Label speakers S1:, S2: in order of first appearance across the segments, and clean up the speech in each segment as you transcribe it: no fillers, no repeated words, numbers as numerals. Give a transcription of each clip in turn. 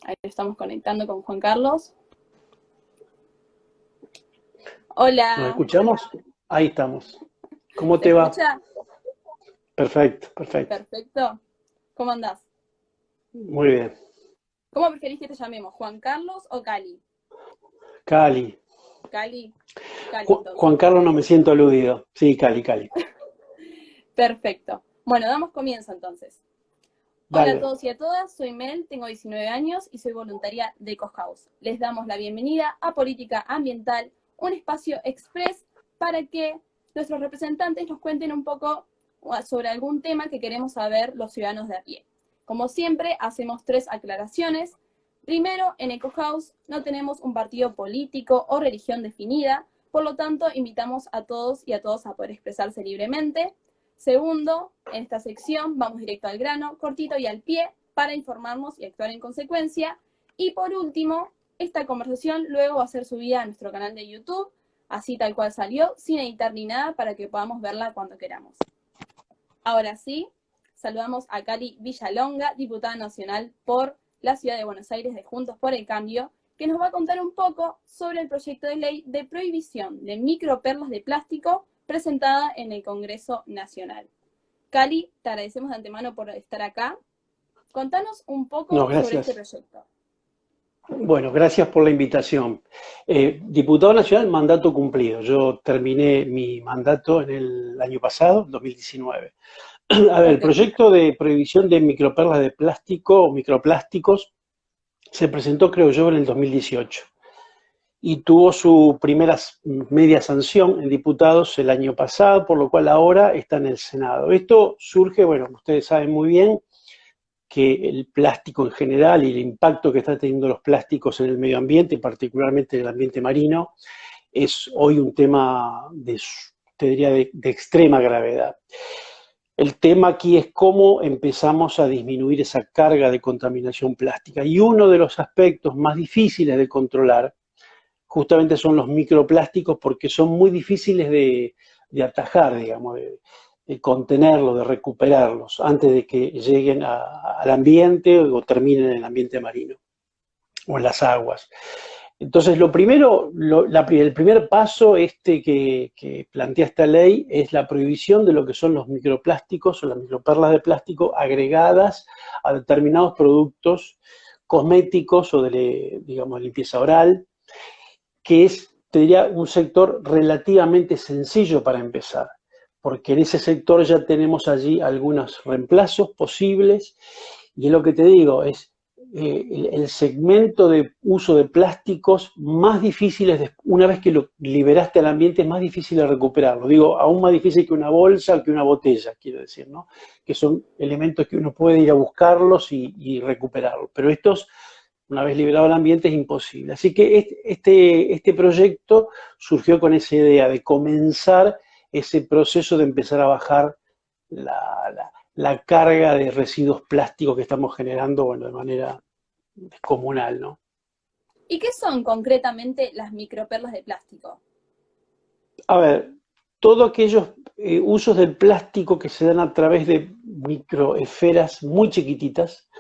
S1: Ahí estamos conectando con Juan Carlos. Hola.
S2: ¿Nos escuchamos? Ahí estamos. ¿Cómo
S1: ¿Se
S2: te va?
S1: escucha?
S2: Perfecto, perfecto.
S1: Perfecto. ¿Cómo andás?
S2: Muy bien.
S1: ¿Cómo preferís que te llamemos? ¿Juan Carlos o Cali?
S2: Cali.
S1: Cali. Cali, entonces.
S2: Juan Carlos, no me siento aludido. Sí, Cali, Cali.
S1: Perfecto. Bueno, damos comienzo entonces. Hola a
S2: Dale.
S1: todos y a todas, soy Mel, tengo 19 años y soy voluntaria de EcoHouse. Les damos la bienvenida a Política Ambiental, un espacio express para que nuestros representantes nos cuenten un poco sobre algún tema que queremos saber los ciudadanos de a pie. Como siempre, hacemos 3 aclaraciones. Primero, en EcoHouse no tenemos un partido político o religión definida, por lo tanto, invitamos a todos y a todas a poder expresarse libremente. Segundo, en esta sección vamos directo al grano, cortito y al pie, para informarnos y actuar en consecuencia. Y por último, esta conversación luego va a ser subida a nuestro canal de YouTube, así tal cual salió, sin editar ni nada, para que podamos verla cuando queramos. Ahora sí, saludamos a Cali Villalonga, diputada nacional por la Ciudad de Buenos Aires de Juntos por el Cambio, que nos va a contar un poco sobre el proyecto de ley de prohibición de microperlas de plástico presentada en el Congreso Nacional. Cali, te agradecemos de antemano por estar acá. Contanos un
S2: No,
S1: poco sobre este
S2: gracias.
S1: proyecto.
S2: Bueno, gracias por la invitación. Diputado Nacional, mandato cumplido. Yo terminé mi mandato en el año pasado, 2019. A ver, el
S1: Ok,
S2: proyecto de prohibición de microperlas de plástico o microplásticos se presentó, creo yo, en el 2018. Y tuvo su primera media sanción en diputados el año pasado, por lo cual ahora está en el Senado. Esto surge, bueno, ustedes saben muy bien que el plástico en general y el impacto que están teniendo los plásticos en el medio ambiente, particularmente en el ambiente marino, es hoy un tema te diría, de extrema gravedad. El tema aquí es cómo empezamos a disminuir esa carga de contaminación plástica. Y uno de los aspectos más difíciles de controlar justamente son los microplásticos porque son muy difíciles de atajar, digamos, de contenerlos, de recuperarlos antes de que lleguen al ambiente o terminen en el ambiente marino o en las aguas. Entonces, lo primero, el primer paso que plantea esta ley es la prohibición de lo que son los microplásticos o las microperlas de plástico agregadas a determinados productos cosméticos o digamos, de limpieza oral, que es, te diría, un sector relativamente sencillo para empezar, porque en ese sector ya tenemos allí algunos reemplazos posibles, y es lo que te digo, es el segmento de uso de plásticos más difíciles, una vez que lo liberaste al ambiente, es más difícil de recuperarlo. Digo, aún más difícil que una bolsa o que una botella, quiero decir, ¿no? Que son elementos que uno puede ir a buscarlos y recuperarlos. Pero estos, una vez liberado el ambiente, es imposible. Así que este proyecto surgió con esa idea de comenzar ese proceso de empezar a bajar la carga de residuos plásticos que estamos generando, bueno, de manera descomunal, ¿no?
S1: ¿y qué son concretamente las microperlas de plástico?
S2: A ver, todos aquellos usos del plástico que se dan a través de microesferas muy chiquititas,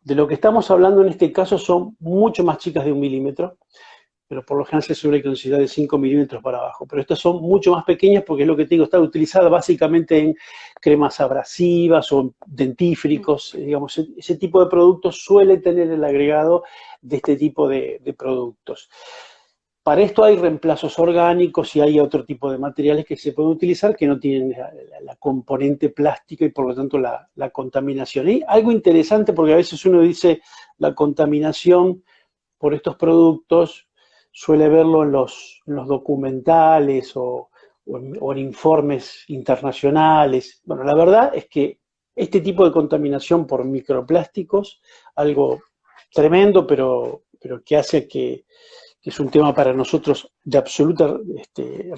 S2: de lo que estamos hablando en este caso son mucho más chicas de 1 milímetro, pero por lo general se suele considerar de 5 milímetros para abajo. Pero estas son mucho más pequeñas porque es lo que te digo, está utilizada básicamente en cremas abrasivas o dentífricos, digamos, ese tipo de productos suele tener el agregado de este tipo de productos. Para esto hay reemplazos orgánicos y hay otro tipo de materiales que se pueden utilizar que no tienen la componente plástica y por lo tanto la contaminación. Y algo interesante porque a veces uno dice la contaminación por estos productos suele verlo en los documentales o en informes internacionales. Bueno, la verdad es que este tipo de contaminación por microplásticos, algo tremendo, pero que hace que es un tema para nosotros de absoluta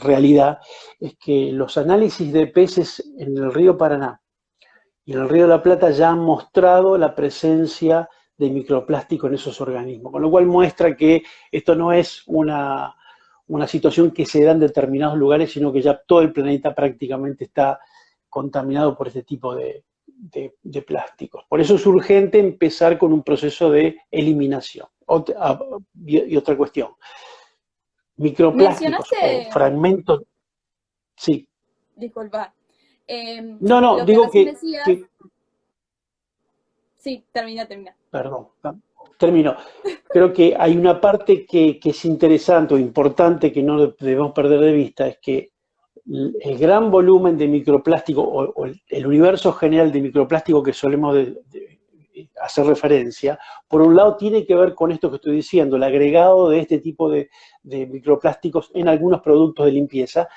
S2: realidad, es que los análisis de peces en el río Paraná y en el río de la Plata ya han mostrado la presencia de microplástico en esos organismos, con lo cual muestra que esto no es una situación que se da en determinados lugares, sino que ya todo el planeta prácticamente está contaminado por este tipo de plásticos. Por eso es urgente empezar con un proceso de eliminación. Y otra cuestión, microplásticos o
S1: Mencionaste,
S2: fragmentos, sí.
S1: disculpa,
S2: No,
S1: lo que
S2: digo
S1: recién decías,
S2: que
S1: sí, termina.
S2: perdón, termino. Creo que hay una parte que es interesante o importante que no debemos perder de vista, es que el gran volumen de microplástico o el universo general de microplástico que solemos hacer referencia, por un lado tiene que ver con esto que estoy diciendo, el agregado de este tipo de microplásticos en algunos productos de limpieza,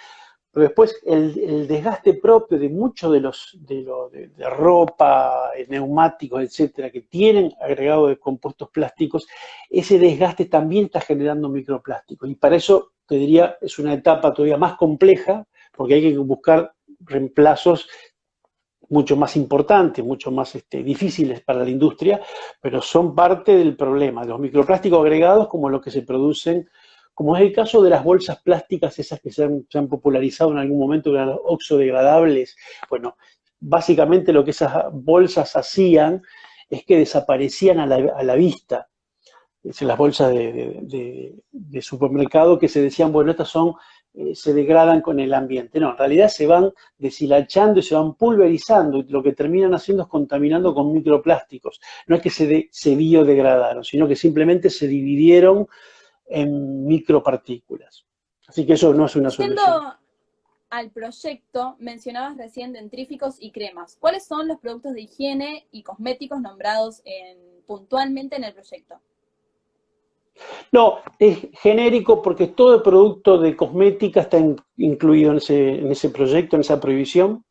S2: pero después el desgaste propio de muchos de ropa, neumáticos, etcétera, que tienen agregado de compuestos plásticos, ese desgaste también está generando microplásticos. Y para eso, te diría, es una etapa todavía más compleja, porque hay que buscar reemplazos mucho más importantes, mucho más difíciles para la industria, pero son parte del problema. Los microplásticos agregados, como los que se producen, como es el caso de las bolsas plásticas, esas que se han popularizado en algún momento, que eran los oxodegradables. Bueno, básicamente lo que esas bolsas hacían es que desaparecían a la vista. Las bolsas de supermercado que se decían, bueno, estas se degradan con el ambiente. No, en realidad se van deshilachando y se van pulverizando, y lo que terminan haciendo es contaminando con microplásticos. No es que se biodegradaron, sino que simplemente se dividieron en micropartículas. Así que eso no es una solución.
S1: Yendo al proyecto, mencionabas recién dentríficos y cremas. ¿Cuáles son los productos de higiene y cosméticos nombrados puntualmente en el proyecto?
S2: No, es genérico porque todo el producto de cosmética está incluido en ese proyecto, en esa prohibición.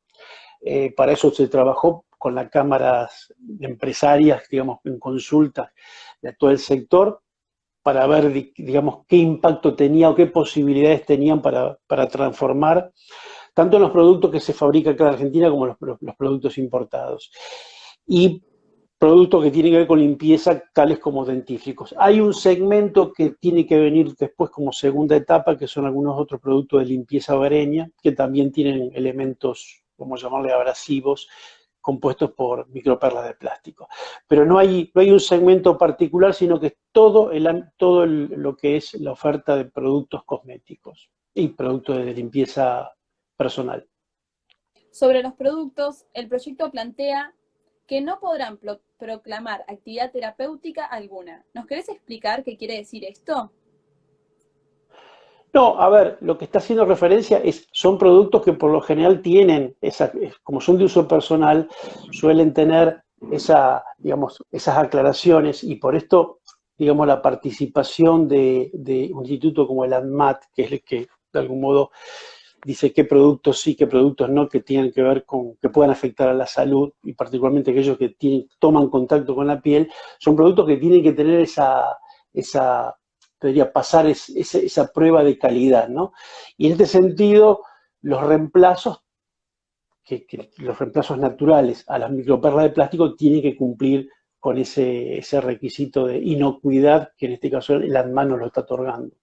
S2: Para eso se trabajó con las cámaras empresarias, digamos, en consulta de todo el sector, para ver, digamos, qué impacto tenía o qué posibilidades tenían para transformar tanto los productos que se fabrican acá en Argentina como los productos importados. Y productos que tienen que ver con limpieza, tales como dentífricos. Hay un segmento que tiene que venir después como segunda etapa, que son algunos otros productos de limpieza hogareña, que también tienen elementos, como llamarle, abrasivos, compuestos por microperlas de plástico. Pero no hay un segmento particular, sino que es todo lo que es la oferta de productos cosméticos y productos de limpieza personal.
S1: Sobre los productos, el proyecto plantea que no podrán proclamar actividad terapéutica alguna. ¿Nos querés explicar qué quiere decir esto?
S2: No, a ver, lo que está haciendo referencia son productos que por lo general tienen, como son de uso personal, suelen tener digamos, esas aclaraciones, y por esto, digamos, la participación de un instituto como el ANMAT, que es el que de algún modo dice qué productos sí, qué productos no, que tienen que ver con, que puedan afectar a la salud, y particularmente aquellos que toman contacto con la piel, son productos que tienen que tener debería pasar esa prueba de calidad, ¿no? Y en este sentido, los reemplazos naturales a las microperlas de plástico tienen que cumplir con ese requisito de inocuidad que en este caso el ANMAT nos lo está otorgando.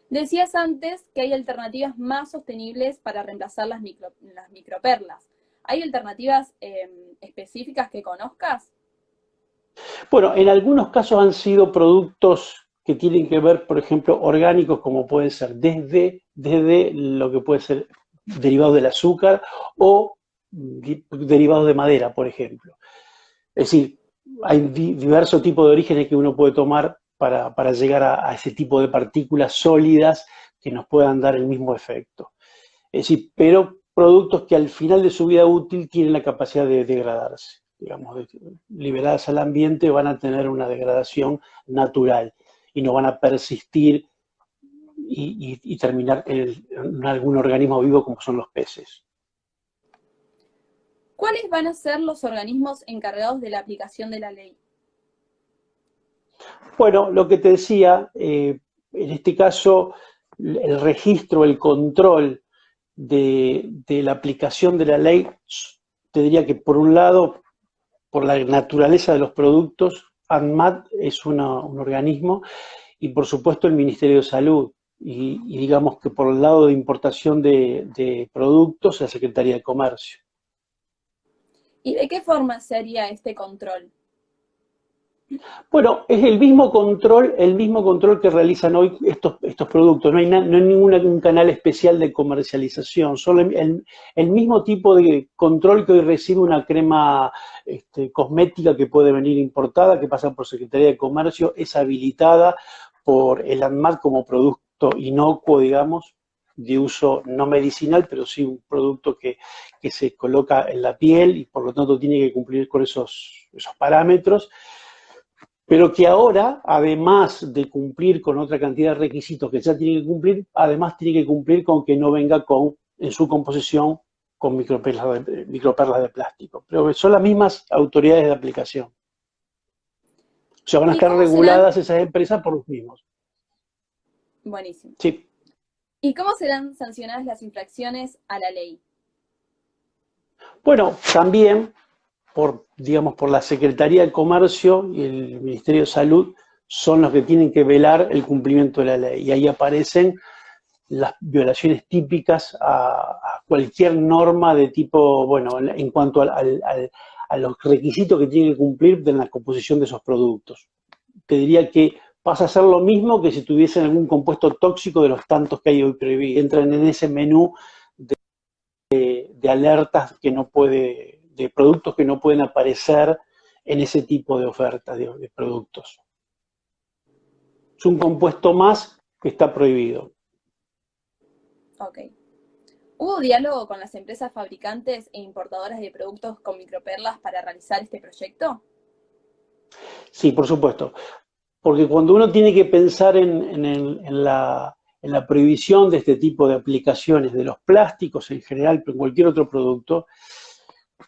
S1: Decías antes que hay alternativas más sostenibles para reemplazar las microperlas. ¿Hay alternativas específicas que conozcas?
S2: Bueno, en algunos casos han sido productos que tienen que ver, por ejemplo, orgánicos, como pueden ser desde lo que puede ser derivados del azúcar o derivados de madera, por ejemplo. Es decir, hay diversos tipos de orígenes que uno puede tomar para llegar a ese tipo de partículas sólidas que nos puedan dar el mismo efecto. Es decir, pero productos que al final de su vida útil tienen la capacidad de degradarse. Digamos, liberadas al ambiente, van a tener una degradación natural y no van a persistir y terminar en algún organismo vivo como son los peces.
S1: ¿Cuáles van a ser los organismos encargados de la aplicación de la ley?
S2: Bueno, lo que te decía, en este caso, el registro, el control de la aplicación de la ley, te diría que por un lado, por la naturaleza de los productos, ANMAT es un organismo, y por supuesto el Ministerio de Salud, y digamos que por el lado de importación de productos, la Secretaría de Comercio.
S1: ¿Y de qué forma se haría este control?
S2: Bueno, es el mismo control que realizan hoy estos productos. No hay, no hay ningún canal especial de comercialización, solo el mismo tipo de control que hoy recibe una crema cosmética que puede venir importada, que pasa por Secretaría de Comercio, es habilitada por el ANMAT como producto inocuo, digamos, de uso no medicinal, pero sí un producto que se coloca en la piel y por lo tanto tiene que cumplir con esos parámetros, pero que ahora, además de cumplir con otra cantidad de requisitos que ya tiene que cumplir, además tiene que cumplir con que no venga en su composición con microperlas de plástico. Pero son las mismas autoridades de aplicación. O sea, van a
S1: ¿Y
S2: estar
S1: cómo serán?
S2: reguladas esas empresas por los mismos.
S1: Buenísimo.
S2: Sí.
S1: ¿Y cómo serán sancionadas las infracciones a la ley?
S2: Bueno, también digamos, por la Secretaría de Comercio y el Ministerio de Salud son los que tienen que velar el cumplimiento de la ley. Y ahí aparecen las violaciones típicas a cualquier norma de tipo, bueno, en cuanto a los requisitos que tienen que cumplir en la composición de esos productos. Te diría que pasa a ser lo mismo que si tuviesen algún compuesto tóxico de los tantos que hay hoy prohibidos. Entran en ese menú de alertas de productos que no pueden aparecer en ese tipo de ofertas de productos. Es un compuesto más que está prohibido.
S1: Ok. ¿Hubo diálogo con las empresas fabricantes e importadoras de productos con microperlas para realizar este proyecto?
S2: Sí, por supuesto. Porque cuando uno tiene que pensar en la prohibición de este tipo de aplicaciones, de los plásticos en general, pero en cualquier otro producto,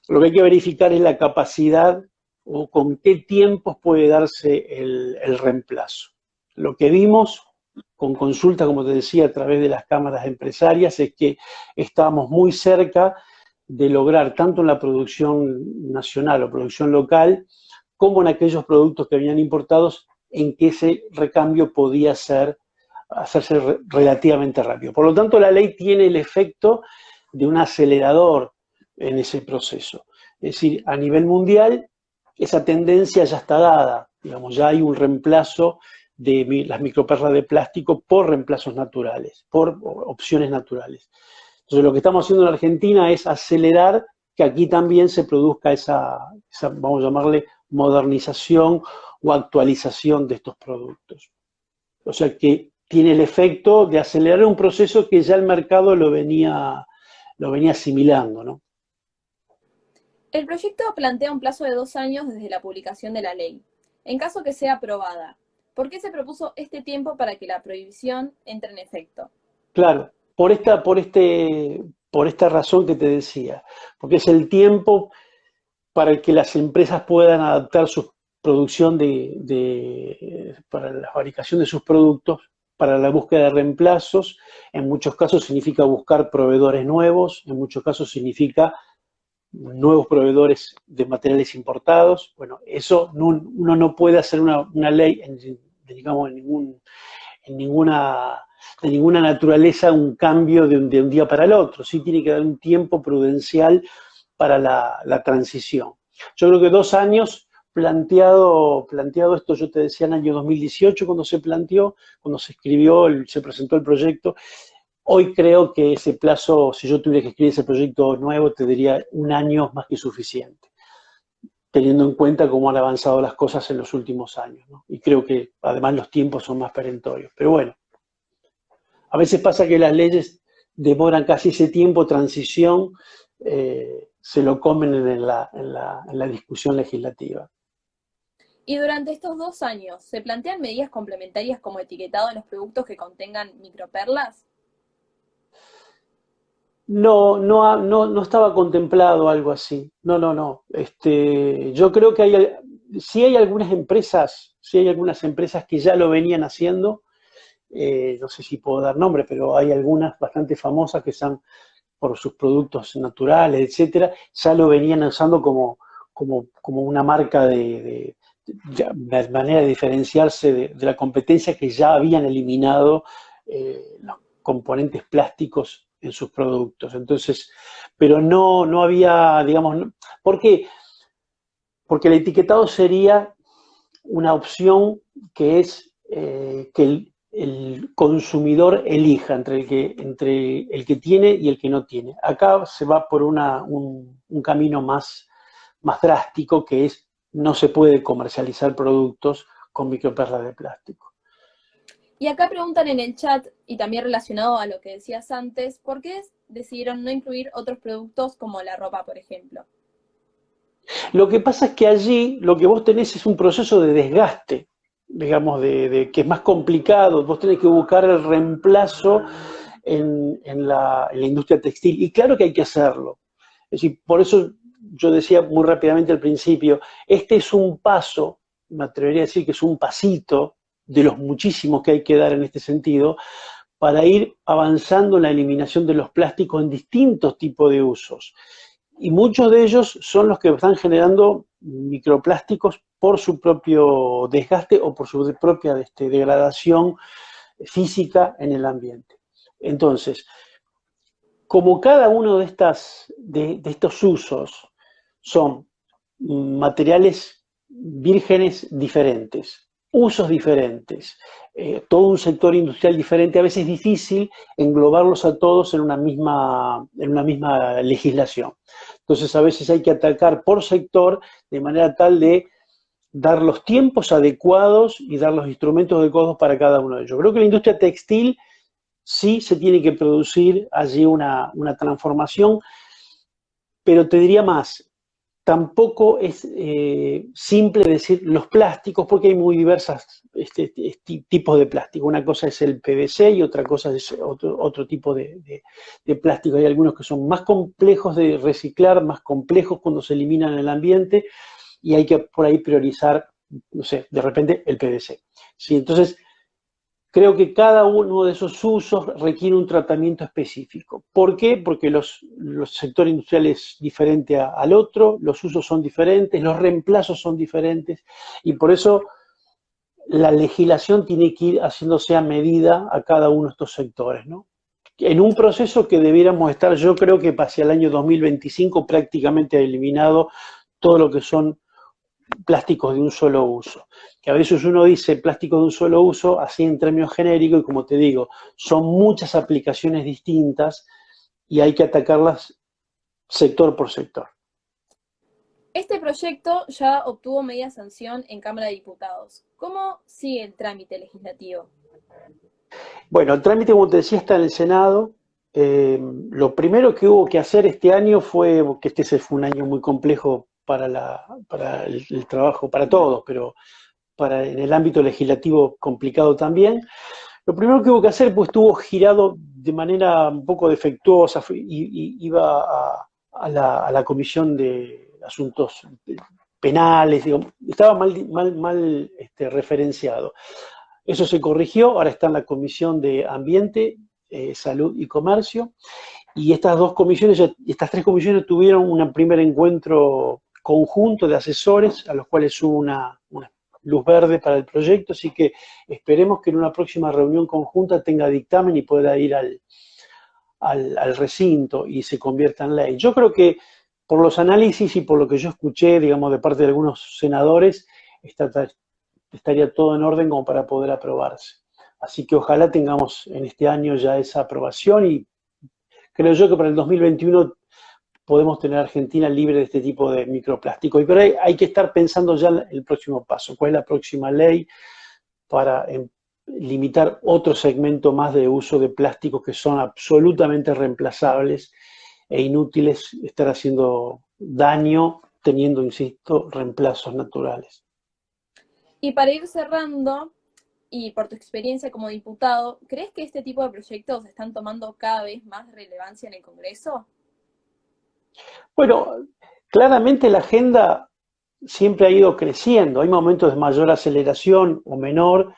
S2: lo que hay que verificar es la capacidad o con qué tiempos puede darse el reemplazo. Lo que vimos con consulta, como te decía, a través de las cámaras empresarias, es que estábamos muy cerca de lograr, tanto en la producción nacional o producción local, como en aquellos productos que habían importados, en que ese recambio podía hacerse relativamente rápido. Por lo tanto, la ley tiene el efecto de un acelerador en ese proceso. Es decir, a nivel mundial, esa tendencia ya está dada. Digamos, ya hay un reemplazo de las microperlas de plástico por reemplazos naturales, por opciones naturales. Entonces, lo que estamos haciendo en Argentina es acelerar que aquí también se produzca esa, vamos a llamarle, modernización o actualización de estos productos. O sea que tiene el efecto de acelerar un proceso que ya el mercado lo venía asimilando, ¿no?
S1: El proyecto plantea un plazo de 2 años desde la publicación de la ley. En caso que sea aprobada, ¿por qué se propuso este tiempo para que la prohibición entre en efecto?
S2: Claro, por esta razón que te decía, porque es el tiempo para que las empresas puedan adaptar su producción para la fabricación de sus productos, para la búsqueda de reemplazos. En muchos casos significa buscar proveedores nuevos, en muchos casos significa nuevos proveedores de materiales importados. Bueno, eso uno no puede hacer una ley, digamos, en ninguna de ninguna naturaleza un cambio de un día para el otro. Sí tiene que dar un tiempo prudencial para la transición. Yo creo que 2 años planteado esto, yo te decía en el año 2018 cuando se planteó, cuando se escribió, se presentó el proyecto. Hoy creo que ese plazo, si yo tuviera que escribir ese proyecto nuevo, te diría 1 año más que suficiente, teniendo en cuenta cómo han avanzado las cosas en los últimos años, ¿no? Y creo que además los tiempos son más perentorios. Pero bueno, a veces pasa que las leyes demoran casi ese tiempo, transición, se lo comen en la discusión legislativa.
S1: Y durante estos 2 años, ¿se plantean medidas complementarias como etiquetado en los productos que contengan microperlas?
S2: No estaba contemplado algo así. No. Yo creo que sí hay algunas empresas que ya lo venían haciendo. No sé si puedo dar nombre, pero hay algunas bastante famosas que están por sus productos naturales, etcétera, ya lo venían usando como una marca de manera de diferenciarse de la competencia, que ya habían eliminado los componentes plásticos en sus productos. Entonces, pero no había, digamos, ¿por qué? Porque el etiquetado sería una opción que es que el consumidor elija entre el que tiene y el que no tiene. Acá se va por un camino más drástico, que es no se puede comercializar productos con microperlas de plástico.
S1: Y acá preguntan en el chat, y también relacionado a lo que decías antes, ¿por qué decidieron no incluir otros productos como la ropa, por ejemplo?
S2: Lo que pasa es que allí lo que vos tenés es un proceso de desgaste, digamos, que es más complicado. Vos tenés que buscar el reemplazo en la industria textil. Y claro que hay que hacerlo. Es decir, por eso yo decía muy rápidamente al principio, este es un paso, me atrevería a decir que es un pasito de los muchísimos que hay que dar en este sentido, para ir avanzando en la eliminación de los plásticos en distintos tipos de usos. Y muchos de ellos son los que están generando microplásticos por su propio desgaste o por su propia degradación física en el ambiente. Entonces, como cada uno de estos usos son materiales vírgenes diferentes, usos diferentes, todo un sector industrial diferente, a veces es difícil englobarlos a todos en una misma legislación. Entonces a veces hay que atacar por sector de manera tal de dar los tiempos adecuados y dar los instrumentos adecuados para cada uno de ellos. Creo que la industria textil sí se tiene que producir allí una transformación, pero te diría más, tampoco es simple decir los plásticos, porque hay muy diversos tipos de plástico. Una cosa es el PVC y otra cosa es otro tipo de plástico. Hay algunos que son más complejos de reciclar, más complejos cuando se eliminan en el ambiente, y hay que por ahí priorizar, no sé, de repente el PVC. ¿Sí? Entonces, creo que cada uno de esos usos requiere un tratamiento específico. ¿Por qué? Porque los sectores industriales es diferente al otro, los usos son diferentes, los reemplazos son diferentes, y por eso la legislación tiene que ir haciéndose a medida a cada uno de estos sectores, ¿no? En un proceso que debiéramos estar, yo creo que hacia el año 2025 prácticamente eliminado todo lo que son plásticos de un solo uso. Que a veces uno dice plástico de un solo uso, así en términos genéricos, y como te digo, son muchas aplicaciones distintas y hay que atacarlas sector por sector.
S1: Este proyecto ya obtuvo media sanción en Cámara de Diputados. ¿Cómo sigue el trámite legislativo?
S2: Bueno, el trámite, como te decía, está en el Senado. Lo primero que hubo que hacer este año fue, que este fue un año muy complejo para el trabajo, para todos, pero en el ámbito legislativo complicado también. Lo primero que hubo que hacer, pues estuvo girado de manera un poco defectuosa, iba a la Comisión de Asuntos Penales, digo, estaba mal referenciado. Eso se corrigió, ahora está en la Comisión de Ambiente, Salud y Comercio, y estas tres comisiones tuvieron un primer encuentro conjunto de asesores, a los cuales hubo una luz verde para el proyecto, así que esperemos que en una próxima reunión conjunta tenga dictamen y pueda ir al recinto y se convierta en ley. Yo creo que por los análisis y por lo que yo escuché, digamos, de parte de algunos senadores, estaría todo en orden como para poder aprobarse. Así que ojalá tengamos en este año ya esa aprobación, y creo yo que para el 2021 podemos tener Argentina libre de este tipo de microplástico. Pero hay que estar pensando ya en el próximo paso. ¿Cuál es la próxima ley para limitar otro segmento más de uso de plásticos que son absolutamente reemplazables e inútiles estar haciendo daño teniendo, insisto, reemplazos naturales?
S1: Y para ir cerrando, y por tu experiencia como diputado, ¿crees que este tipo de proyectos están tomando cada vez más relevancia en el Congreso?
S2: Bueno, claramente la agenda siempre ha ido creciendo. Hay momentos de mayor aceleración o menor,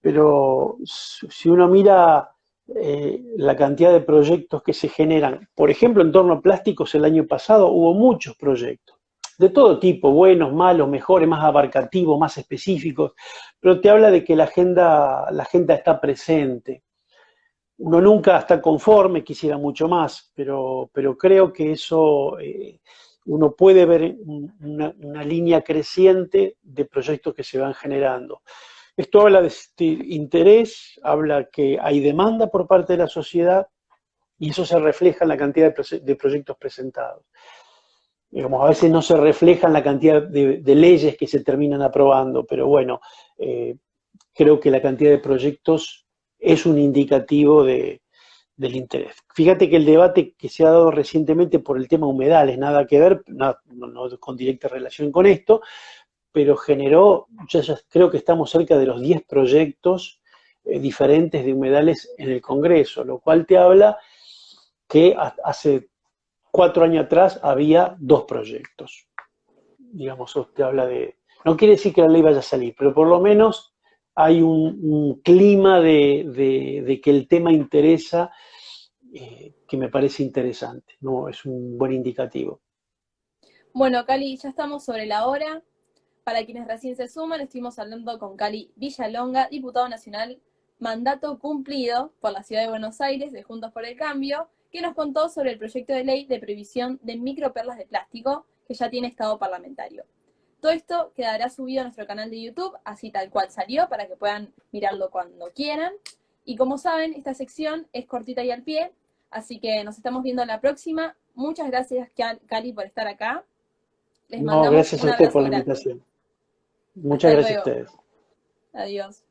S2: pero si uno mira la cantidad de proyectos que se generan, por ejemplo, en torno a plásticos, el año pasado hubo muchos proyectos, de todo tipo, buenos, malos, mejores, más abarcativos, más específicos, pero te habla de que la agenda está presente. Uno nunca está conforme, quisiera mucho más, pero creo que eso uno puede ver una línea creciente de proyectos que se van generando. Esto habla de este interés, habla que hay demanda por parte de la sociedad y eso se refleja en la cantidad de proyectos presentados. Digamos, a veces no se refleja en la cantidad de leyes que se terminan aprobando, pero bueno, creo que la cantidad de proyectos es un indicativo del interés. Fíjate que el debate que se ha dado recientemente por el tema humedales, nada que ver, no con directa relación con esto, pero generó, ya creo que estamos cerca de los 10 proyectos diferentes de humedales en el Congreso, lo cual te habla que hace 4 años atrás había 2 proyectos. Digamos, te habla de... No quiere decir que la ley vaya a salir, pero por lo menos hay un clima de que el tema interesa, que me parece interesante, ¿no? Es un buen indicativo.
S1: Bueno, Cali, ya estamos sobre la hora. Para quienes recién se suman, estuvimos hablando con Cali Villalonga, diputado nacional, mandato cumplido por la Ciudad de Buenos Aires de Juntos por el Cambio, que nos contó sobre el proyecto de ley de prohibición de microperlas de plástico, que ya tiene estado parlamentario. Todo esto quedará subido a nuestro canal de YouTube, así tal cual salió, para que puedan mirarlo cuando quieran. Y como saben, esta sección es cortita y al pie, así que nos estamos viendo la próxima. Muchas gracias, Cali, por estar acá. Les
S2: No,
S1: mandamos
S2: gracias
S1: un
S2: a usted por
S1: abrazo
S2: la
S1: grande.
S2: invitación. Muchas
S1: Hasta
S2: gracias a
S1: luego.
S2: ustedes.
S1: Adiós.